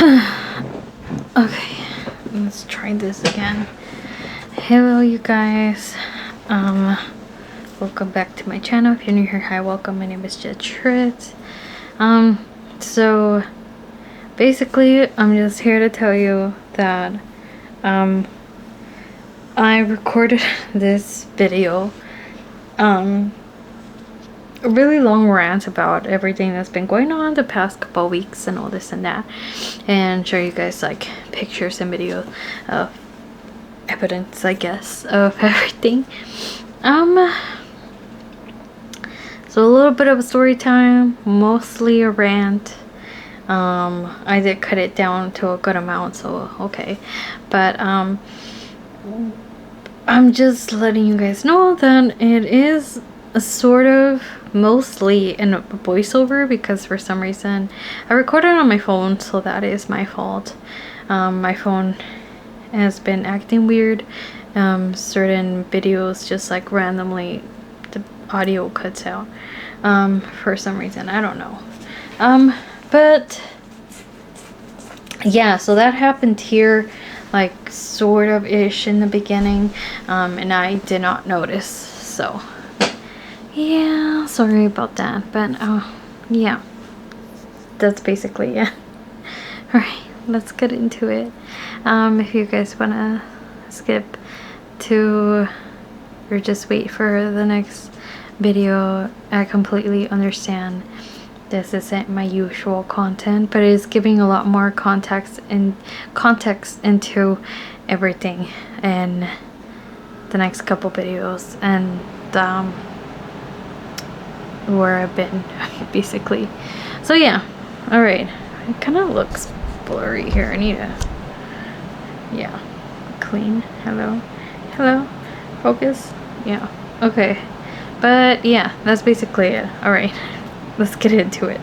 Okay, let's try this again. Hello, you guys. Welcome back to my channel. If you're new here, hi, welcome. My name is Jet Trit. So basically, I'm just here to tell you that I recorded this video, a really long rant about everything that's been going on the past couple of weeks and all this and that, and show you guys like pictures and video of evidence, I guess, of everything. So a little bit of a story time, mostly a rant. I did cut it down to a good amount, so okay, but I'm just letting you guys know that it is a sort of mostly in a voiceover, because for some reason I recorded on my phone, so that is my fault. My phone has been acting weird. Certain videos just like randomly the audio cuts out for some reason, I don't know. But yeah, so that happened here, like sort of ish in the beginning, and I did not notice, so yeah, sorry about that. But yeah, that's basically it. All right, let's get into it. If you guys want to skip to or just wait for the next video, I completely understand. This isn't my usual content, but it is giving a lot more context into everything in the next couple videos, and where I've been basically. So yeah, all right, it kind of looks blurry here. I need to, yeah, clean. Hello, focus. Yeah, okay, but yeah, that's basically it. All right, let's get into it.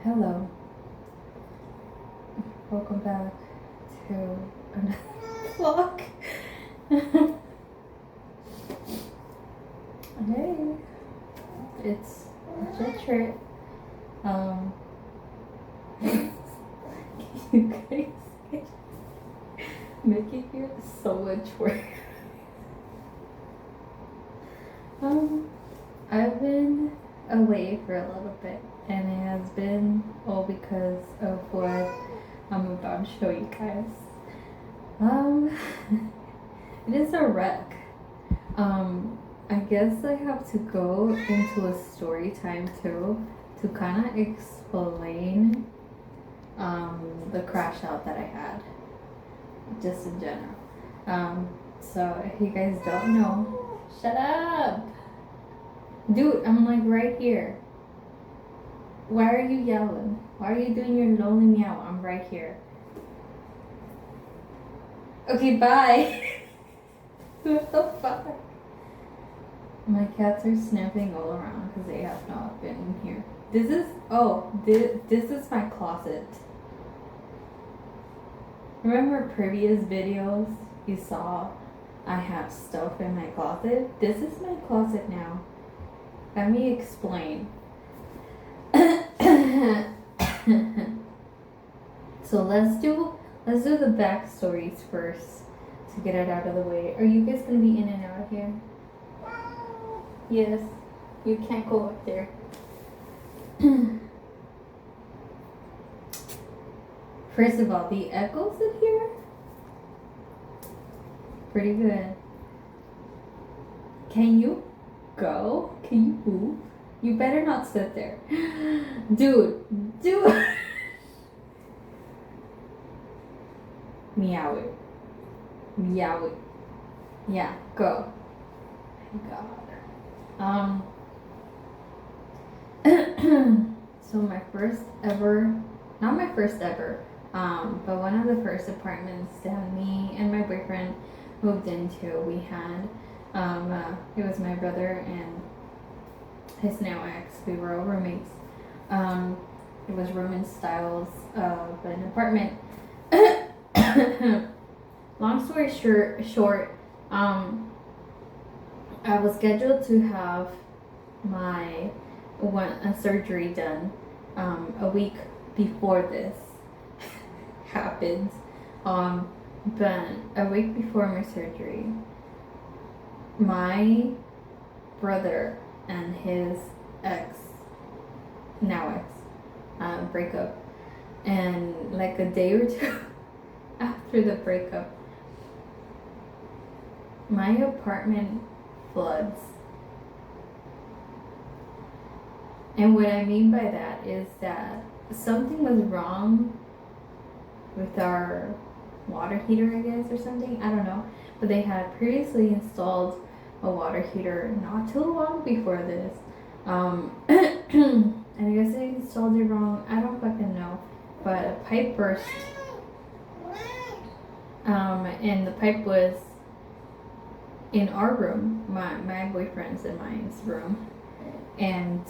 Hello, welcome back to another vlog. Hey, it's Jet Trit. You guys making it so much worse. I've been away for a little bit, and it has been all because of what I'm about to show you guys. It is a wreck. I guess I have to go into a story time too to kind of explain the crash out that I had, just in general. So if you guys don't know, shut up, dude. I'm like right here. Why are you yelling? Why are you doing your lonely meow? I'm right here. Okay, bye. What the fuck? My cats are sniffing all around because they have not been in here. This is my closet. Remember previous videos you saw I have stuff in my closet? This is my closet now. Let me explain. So let's do the backstories first to get it out of the way. Are you guys gonna be in and out here? Yes. You can't go up there. First of all, the echoes in here, pretty good. Can you go? Can you move? You better not sit there. Dude. Meow it. Meow it. Yeah, go. Thank God. So my first ever, not my first ever, but one of the first apartments that me and my boyfriend moved into, we had, it was my brother and his now ex. We were all roommates. It was room and styles of an apartment long story short, I was scheduled to have my surgery done a week before this happens. But a week before my surgery, my brother and his ex, now ex, break up. And like a day or two after the breakup, my apartment floods. And what I mean by that is that something was wrong with our water heater, I guess, or something. I don't know. But they had previously installed a water heater not too long before this. And I guess they installed it wrong. I don't fucking know. But a pipe burst. And the pipe was in our room, my boyfriend's and mine's room. And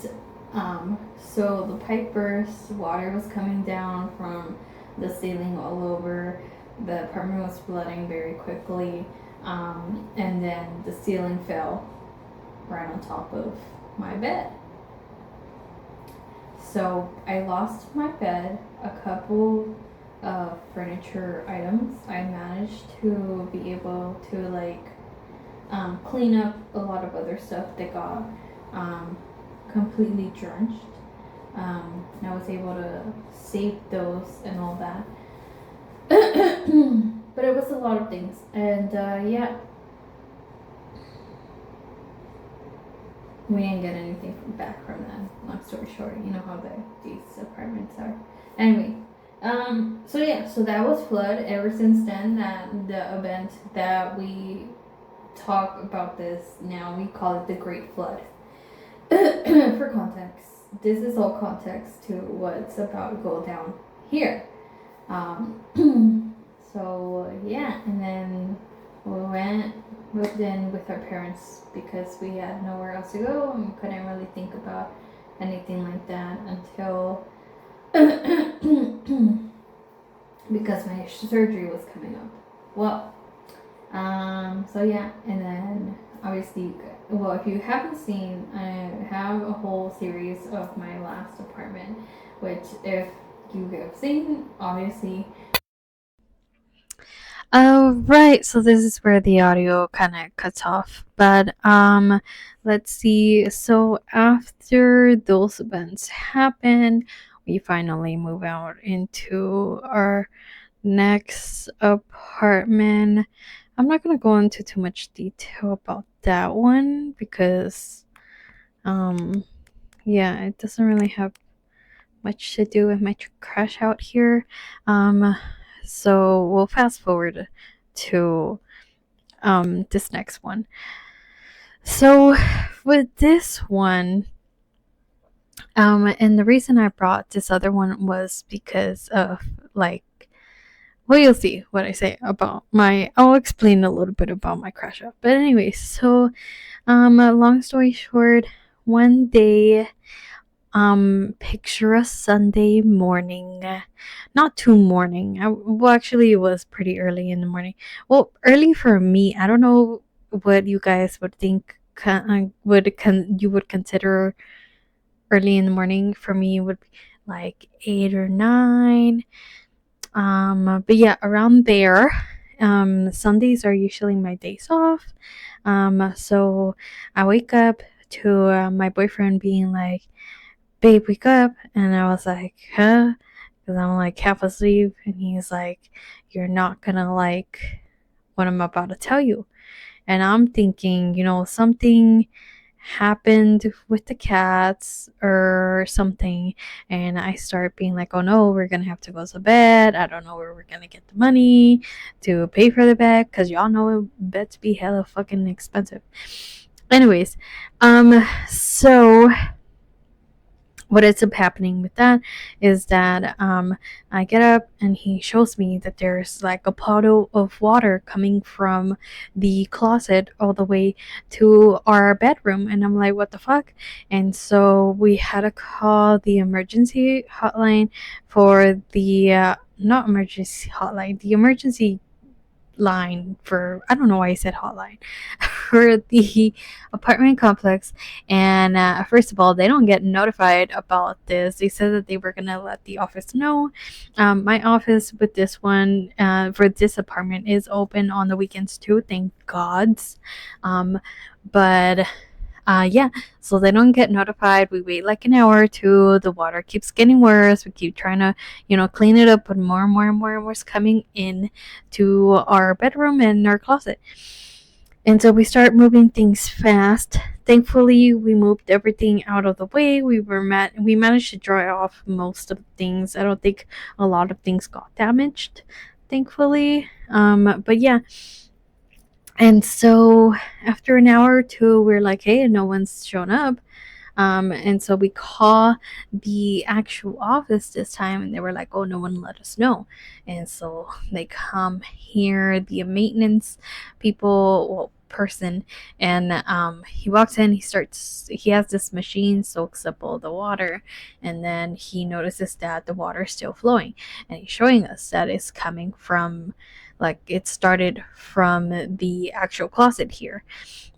so the pipe burst, water was coming down from the ceiling all over. The apartment was flooding very quickly. And then the ceiling fell right on top of my bed. So I lost my bed, a couple of furniture items. I managed to be able to clean up a lot of other stuff that got completely drenched. And I was able to save those and all that. But it was a lot of things. And yeah, we didn't get anything back from that. Long story short, you know how these apartments are. Anyway, so yeah, so that was flood. Ever since then, that the event that we talk about this now, we call it the Great Flood. For context, this is all context to what's about to go down here. So yeah, and then we moved in with our parents because we had nowhere else to go and couldn't really think about anything like that until because my surgery was coming up. Well, so yeah, and then obviously, well, if you haven't seen, I have a whole series of my last apartment, which if you have seen, obviously. Oh, right. So this is where the audio kind of cuts off. But let's see. So after those events happen, we finally move out into our next apartment. I'm not gonna go into too much detail about that one because yeah, it doesn't really have much to do with my crash out here. So we'll fast forward to this next one. So with this one, and the reason I brought this other one was because of well, you'll see what I say about I'll explain a little bit about my crash out. But anyway, so long story short, one day, picture a Sunday morning, not too morning. Well, actually, it was pretty early in the morning. Well, early for me. I don't know what you guys would think you would consider early in the morning. For me, it would be like 8 or 9. But yeah, around there. Sundays are usually my days off. So I wake up to my boyfriend being like, "Babe, wake up." And I was like, "Huh?" Because I'm like half asleep. And he's like, "You're not gonna like what I'm about to tell you." And I'm thinking, something happened with the cats or something. And I start being like, "Oh no, we're gonna have to go to bed. I don't know where we're gonna get the money to pay for the bed." Because y'all know beds be hella fucking expensive. Anyways, so what ends up happening with that is that I get up and he shows me that there's like a puddle of water coming from the closet all the way to our bedroom. And I'm like, what the fuck? And so we had to call the emergency hotline for the not emergency hotline, the emergency line for, I don't know why I said hotline, for the apartment complex. And first of all, they don't get notified about this. They said that they were going to let the office know. My office with this one, for this apartment, is open on the weekends too, thank gods. But yeah, so they don't get notified. We wait like an hour or two. The water keeps getting worse. We keep trying to, clean it up, but more and more and more and more is coming in to our bedroom and our closet. And so we start moving things fast. Thankfully, we moved everything out of the way. We managed to dry off most of the things. I don't think a lot of things got damaged, thankfully. But yeah, and so after an hour or two, we're like, hey, no one's shown up. And so we call the actual office this time, and they were like, oh, no one let us know. And so they come here, the maintenance people, well, person, and he walks in, he has this machine, soaks up all the water, and then he notices that the water is still flowing, and he's showing us that it's coming from, like, it started from the actual closet here.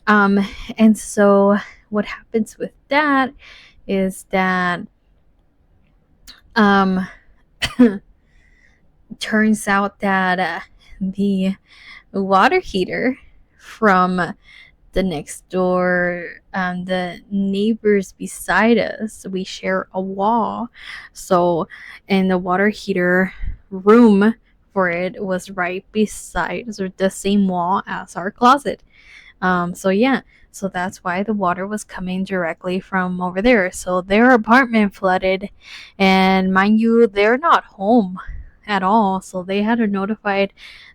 Um, and so what happens with that is that um turns out that the water heater from the next door, the neighbors beside us, we share a wall. So, and the water heater room for it was right beside the same wall as our closet. So yeah, so that's why the water was coming directly from over there. So their apartment flooded, and mind you, they're not home at all. So they had to notify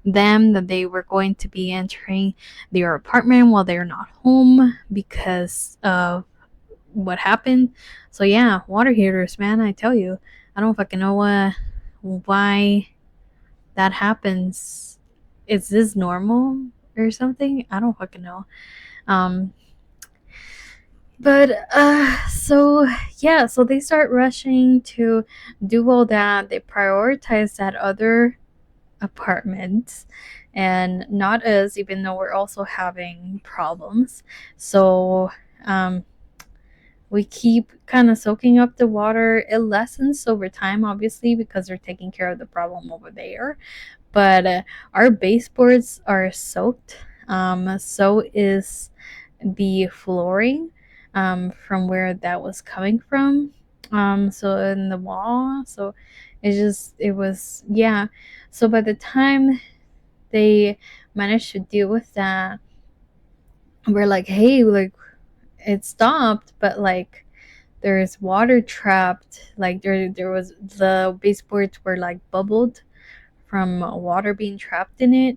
them that they were going to be entering their apartment while they're not home because of what happened. So yeah, water heaters, man, I tell you, I don't fucking know why that happens. Is this normal or something? I don't fucking know. Um, but so yeah, so they start rushing to do all that. They prioritize that other apartment and not us, even though we're also having problems. So we keep kind of soaking up the water. It lessens over time, obviously, because they're taking care of the problem over there. But our baseboards are soaked. So is the flooring, from where that was coming from. So in the wall. So it was, yeah. So by the time they managed to deal with that, we're like, hey, like, it stopped, but like there's water trapped. Like there was, the baseboards were like bubbled from water being trapped in it,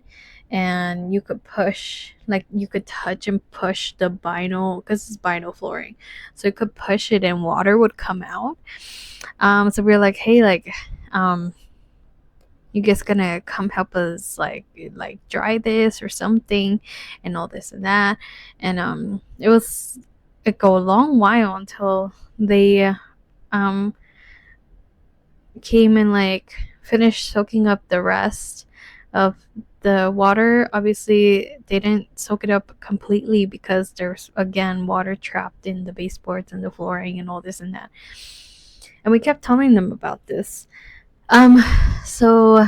and you could push, like you could touch and push the vinyl, because it's vinyl flooring, so you could push it and water would come out. So we are like, hey, like, you guys gonna come help us, like dry this or something, and all this and that. And it go a long while until they um came and like finished soaking up the rest of the water. Obviously, they didn't soak it up completely because there's again water trapped in the baseboards and the flooring and all this and that. And we kept telling them about this. Um, so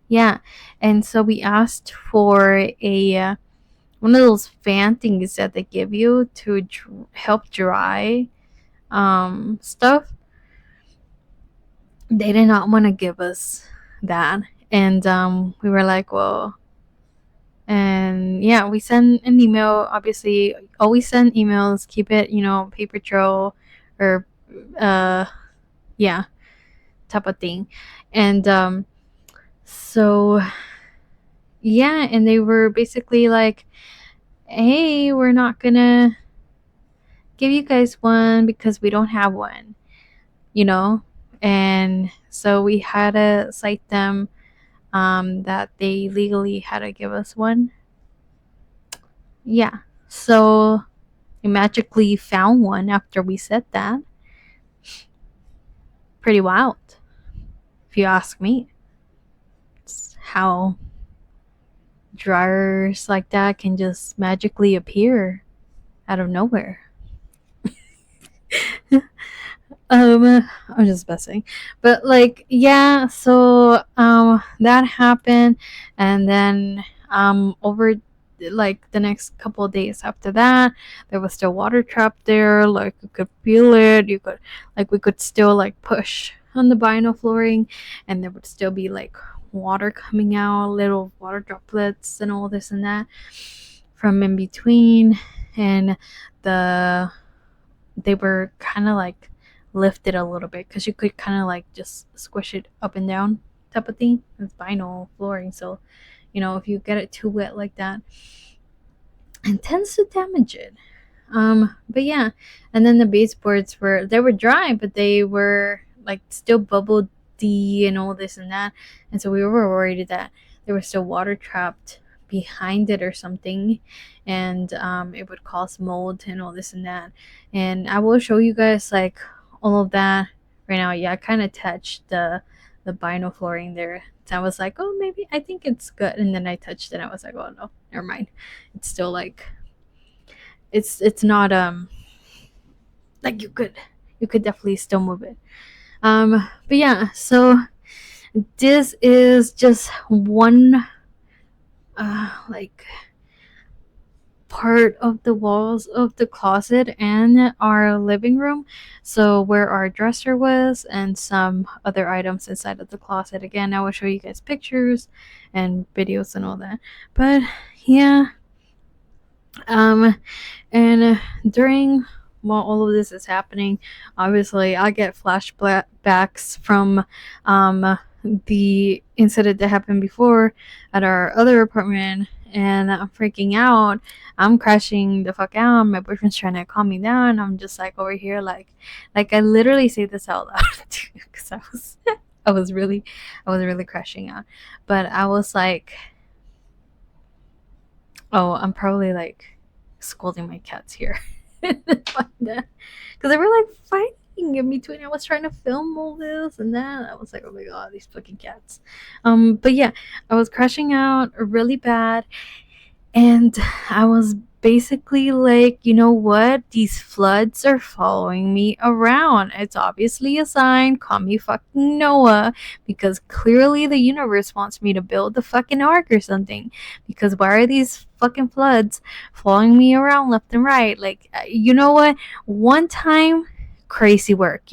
yeah, and so we asked for a one of those fan things that they give you to help dry stuff. They did not want to give us that, and we were like, well, and yeah, we send an email. Obviously, always send emails. Keep it, paper trail, or uh, yeah, type of thing. And so yeah, and they were basically like, hey, we're not gonna give you guys one because we don't have one, you know. And so we had to cite them, that they legally had to give us one. Yeah. So we magically found one after we said that. Pretty wild, if you ask me. It's how dryers like that can just magically appear out of nowhere. I'm just messing. But like, yeah, so that happened, and then over like the next couple of days after that, there was still water trapped there. Like you could feel it. You could like we could still like push on the vinyl flooring, and there would still be like water coming out, little water droplets and all this and that from in between, and the they were kind of like lifted a little bit because you could kind of like just squish it up and down type of thing. It's vinyl flooring, so if you get it too wet like that, it tends to damage it. But yeah, and then the baseboards were dry, but they were like still bubble D and all this and that, and so we were worried that there was still water trapped behind it or something, and it would cause mold and all this and that. And I will show you guys like all of that right now. Yeah, I kind of touched the vinyl flooring there. So I was like, oh, maybe I think it's good, and then I touched it. And I was like, oh no, never mind. It's still like it's not like you could definitely still move it. But yeah, so this is just one like part of the walls of the closet and our living room. So where our dresser was and some other items inside of the closet. Again, I will show you guys pictures and videos and all that. But yeah, and during while all of this is happening, obviously I get flashbacks from the incident that happened before at our other apartment, and I'm freaking out. I'm crashing the fuck out. My boyfriend's trying to calm me down. I'm just like over here like I literally say this out loud because I was really crashing out. But I was like, oh, I'm probably like scolding my cats here. Because they were like fighting in between. I was trying to film all this and that. I was like, oh my god, these fucking cats. But yeah, I was crashing out really bad, and I was basically like, you know what? These floods are following me around. It's obviously a sign. Call me fucking Noah. Because clearly the universe wants me to build the fucking ark or something. Because why are these fucking floods following me around left and right? Like, you know what? One time, crazy work,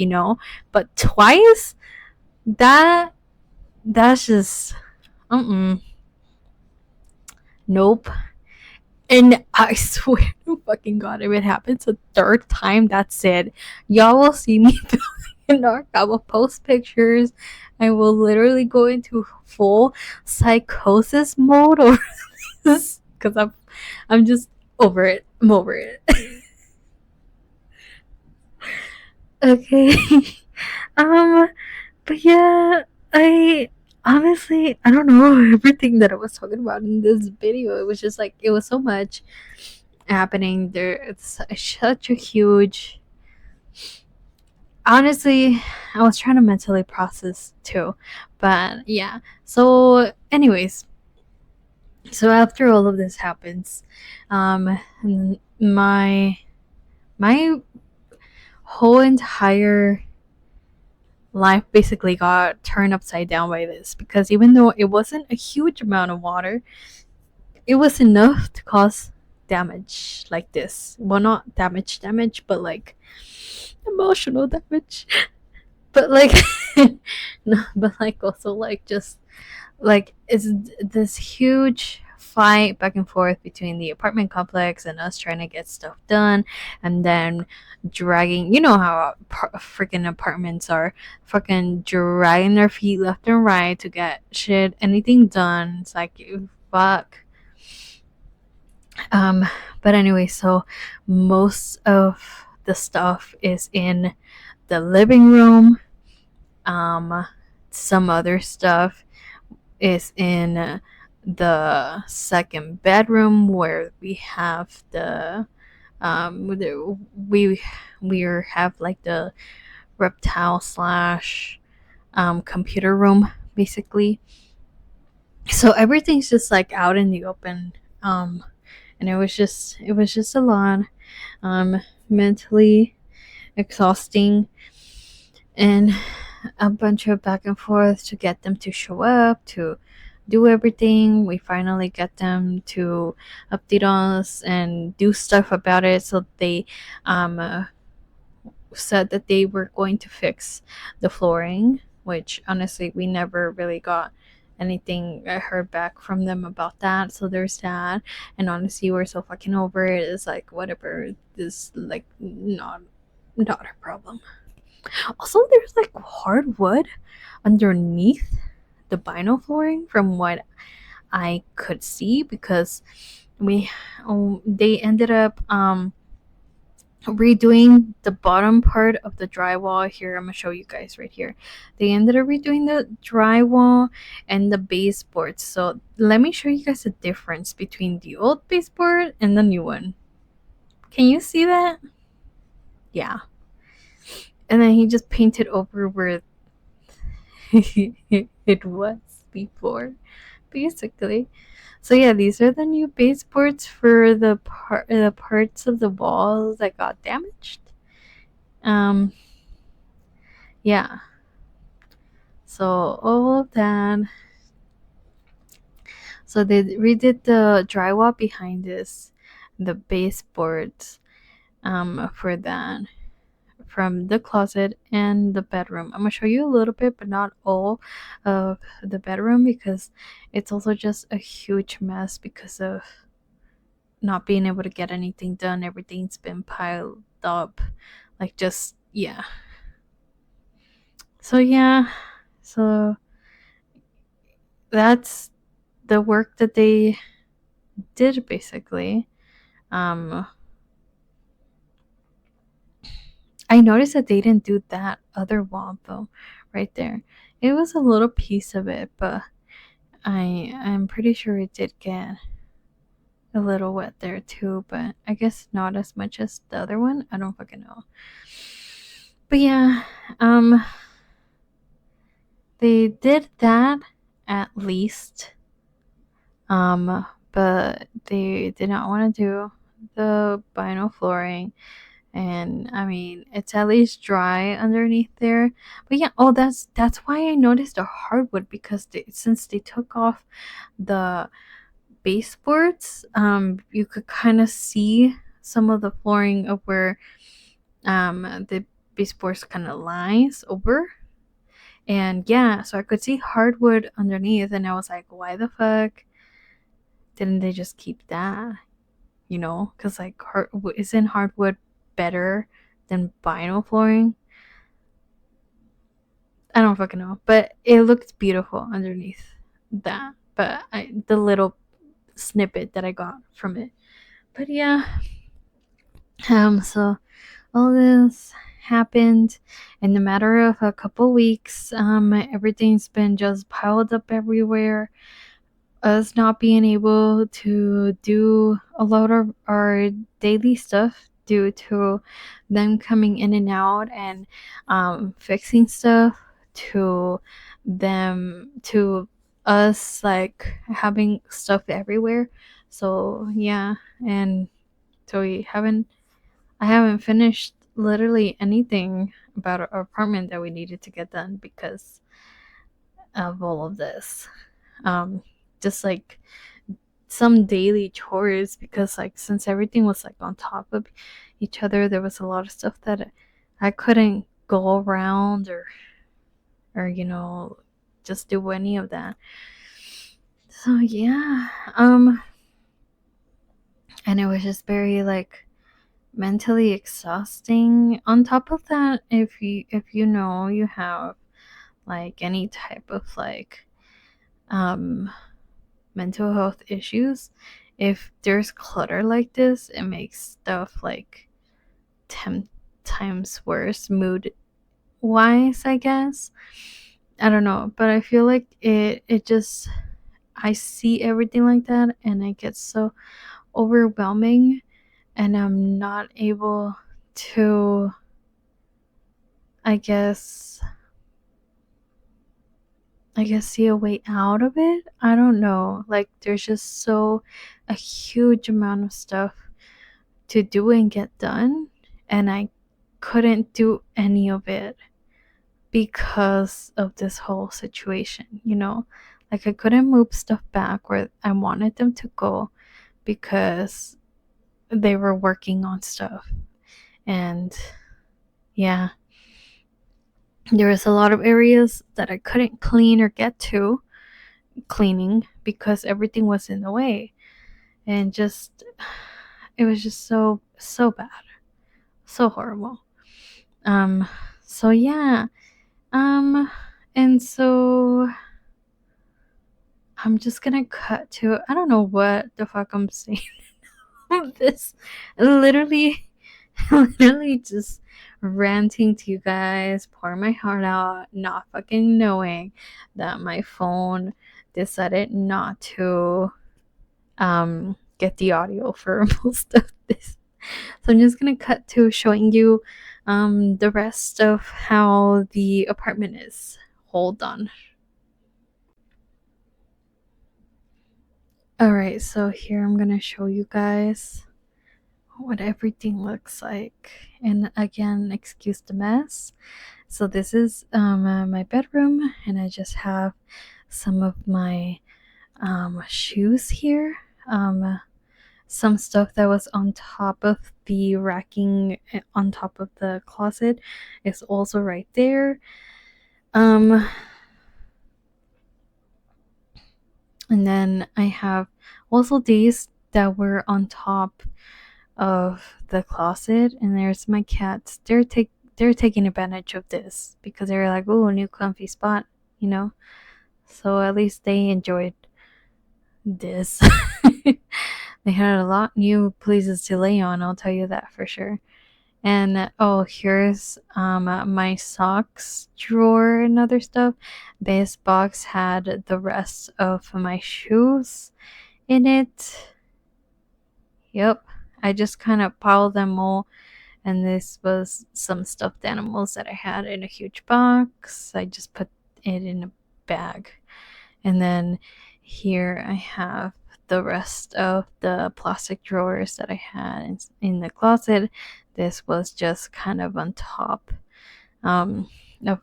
But twice? That's just, nope. And I swear to fucking god, if it happens a third time, that's it. Y'all will see me building an arc. I will post pictures. I will literally go into full psychosis mode over this because I'm just over it. I'm over it. Okay. um, but yeah, I honestly I don't know everything that I was talking about in this video. It was just like it was so much happening there. It's such a huge. Honestly, I was trying to mentally process too, but yeah. So, anyways, so after all of this happens, um, my my whole entire life basically got turned upside down by this, because even though it wasn't a huge amount of water, it was enough to cause damage like this. Well, not damage, but like emotional damage. But like, no, but like also like just like it's this huge fight back and forth between the apartment complex and us trying to get stuff done, and then dragging, you know how freaking apartments are, fucking dragging their feet left and right to get anything done. It's like, fuck. But anyway, so most of the stuff is in the living room. Some other stuff is in the second bedroom where we have we have like the reptile slash computer room basically. So everything's just like out in the open. And it was just a lot, um mentally exhausting, and a bunch of back and forth to get them to show up to do everything. We finally get them to update us and do stuff about it. So they said that they were going to fix the flooring, which honestly we never really got anything. I heard back from them about that. So there's that. And honestly, we're so fucking over it. It's like whatever. This like not a problem. Also, there's like hardwood underneath the vinyl flooring from what I could see, because we they ended up redoing the bottom part of the drywall. Here, I'm gonna show you guys right here. They ended up redoing the drywall and the baseboards. So let me show you guys the difference between the old baseboard and the new one. Can you see that? Yeah. And then he just painted over where it was before, basically. So yeah, these are the new baseboards for the parts of the walls that got damaged. Um, yeah. So all of that. So they redid the drywall behind this, the baseboards, for that, from the closet and the bedroom. I'm gonna show you a little bit, but not all of the bedroom, because it's also just a huge mess because of not being able to get anything done. Everything's been piled up. Like, just, yeah. So, yeah. So, that's the work that they did, basically. Um, I noticed that they didn't do that other wall, though, right there. It was a little piece of it, but I'm pretty sure it did get a little wet there too, but I guess not as much as the other one. I don't fucking know. But yeah, they did that at least. But they did not want to do the vinyl flooring. And I mean, it's at least dry underneath there. But yeah, oh, that's why I noticed the hardwood, because since they took off the baseboards, you could kind of see some of the flooring of where the baseboards kind of lies over. And yeah, so I could see hardwood underneath, and I was like, why the fuck didn't they just keep that? Because like, isn't hardwood better than vinyl flooring? I don't fucking know, but it looked beautiful underneath that. But the little snippet that I got from it. But yeah, so all this happened in the matter of a couple weeks. Everything's been just piled up everywhere. Us not being able to do a lot of our daily stuff due to them coming in and out and fixing stuff, to them to us like having stuff everywhere. So yeah, and so I haven't finished literally anything about our apartment that we needed to get done because of all of this. Just like some daily chores, because like since everything was like on top of each other, there was a lot of stuff that I couldn't go around or just do any of that. So yeah, and it was just very like mentally exhausting. On top of that, if you have like any type of like um mental health issues, if there's clutter like this, it makes stuff like 10 times worse mood wise, I guess. I don't know, but I feel like it just, I see everything like that and it gets so overwhelming, and I'm not able to, I guess, I guess, see a way out of it. I don't know. Like, there's just so a huge amount of stuff to do and get done, and I couldn't do any of it because of this whole situation, Like, I couldn't move stuff back where I wanted them to go because they were working on stuff. And yeah, there was a lot of areas that I couldn't clean or get to cleaning because everything was in the way. And just, it was just so bad, so horrible. um so yeah, um and so I'm just gonna cut to, I don't know what the fuck I'm saying. This literally literally just ranting to you guys, pouring my heart out, not fucking knowing that my phone decided not to get the audio for most of this. So I'm just gonna cut to showing you the rest of how the apartment is. Hold on. Alright, so here I'm gonna show you guys what everything looks like. And again, excuse the mess. So this is my bedroom, and I just have some of my shoes here. Some stuff that was on top of the racking on top of the closet is also right there. And then I have also these that were on top of the closet, and there's my cats. They're taking advantage of this because they're like, oh, new comfy spot, So at least they enjoyed this. They had a lot new places to lay on, I'll tell you that for sure. And oh, here's my socks drawer and other stuff. This box had the rest of my shoes in it. Yep, I just kind of piled them all, and this was some stuffed animals that I had in a huge box. I just put it in a bag. And then here I have the rest of the plastic drawers that I had in the closet. This was just kind of on top of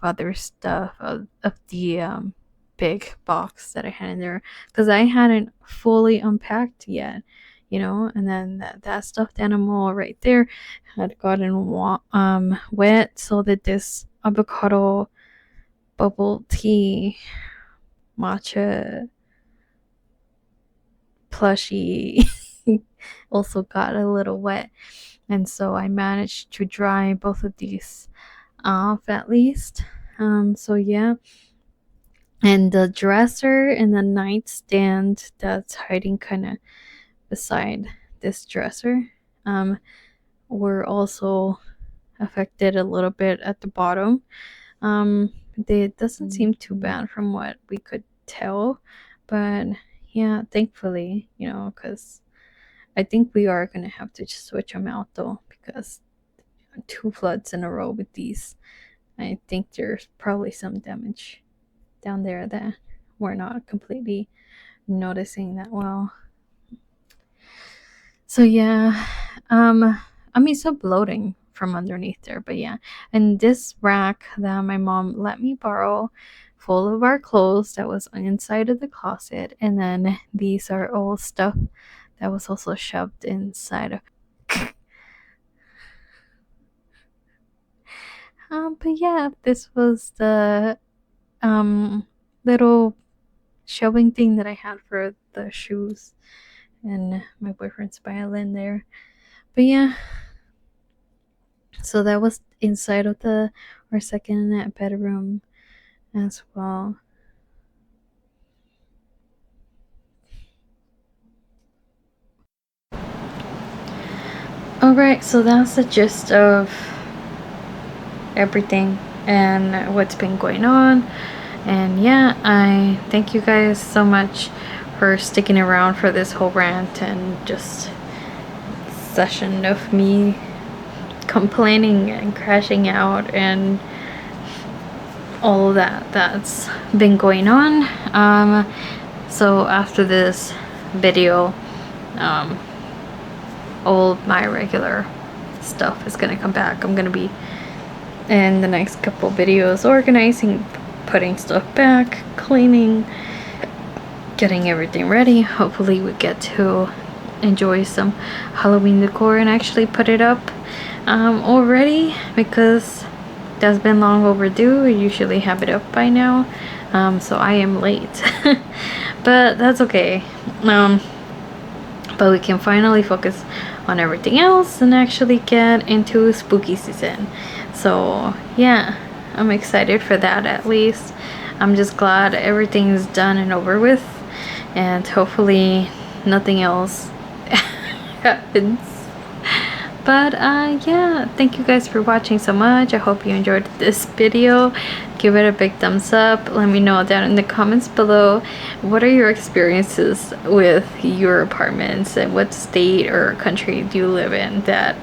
other stuff of the big box that I had in there, because I hadn't fully unpacked yet, and then that stuffed animal right there had gotten wet, so that this avocado bubble tea matcha plushie also got a little wet, and so I managed to dry both of these off at least. So yeah, and the dresser and the nightstand that's hiding kind of beside this dresser were also affected a little bit at the bottom. It doesn't seem too bad from what we could tell, but yeah, thankfully, because I think we are gonna have to just switch them out though, because 2 floods in a row with these, I think there's probably some damage down there that we're not completely noticing that well. So yeah, some bloating from underneath there, but yeah. And this rack that my mom let me borrow, full of our clothes, that was inside of the closet, and then these are all stuff that was also shoved inside of. But yeah, this was the little shelving thing that I had for the shoes and my boyfriend's violin there. But yeah, so that was inside of our second bedroom as well. Alright, so that's the gist of everything and what's been going on. And yeah, I thank you guys so much for sticking around for this whole rant and just session of me complaining and crashing out and all that's been going on. So after this video, all my regular stuff is gonna come back. I'm gonna be in the next couple videos organizing, putting stuff back, cleaning, getting everything ready. Hopefully we get to enjoy some Halloween decor and actually put it up already, because that's been long overdue. I usually have it up by now, so I am late. But that's okay. But we can finally focus on everything else and actually get into spooky season. So yeah, I'm excited for that. At least I'm just glad everything's done and over with, and hopefully nothing else happens. But yeah, thank you guys for watching so much. I hope you enjoyed this video. Give it a big thumbs up. Let me know down in the comments below, what are your experiences with your apartments, and what state or country do you live in that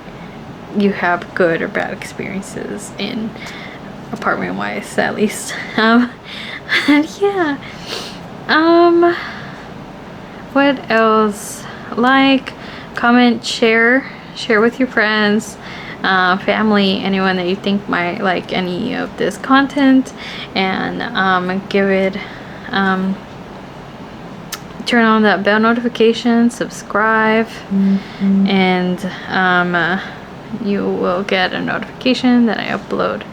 you have good or bad experiences in, apartment wise at least. And yeah, what else? Like, comment, share with your friends, family, anyone that you think might like any of this content, and give it, turn on that bell notification, subscribe, and you will get a notification that I upload.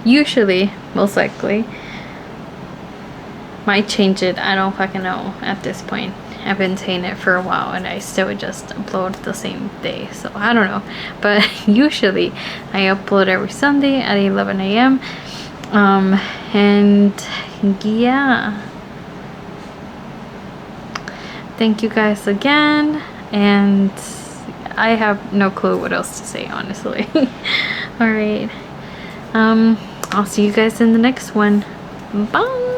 Usually, most likely, might change it, I don't fucking know at this point. I've been saying it for a while and I still just upload the same day, so I don't know. But usually I upload every Sunday at 11 a.m. And yeah, thank you guys again, and I have no clue what else to say, honestly. All right, I'll see you guys in the next one. Bye.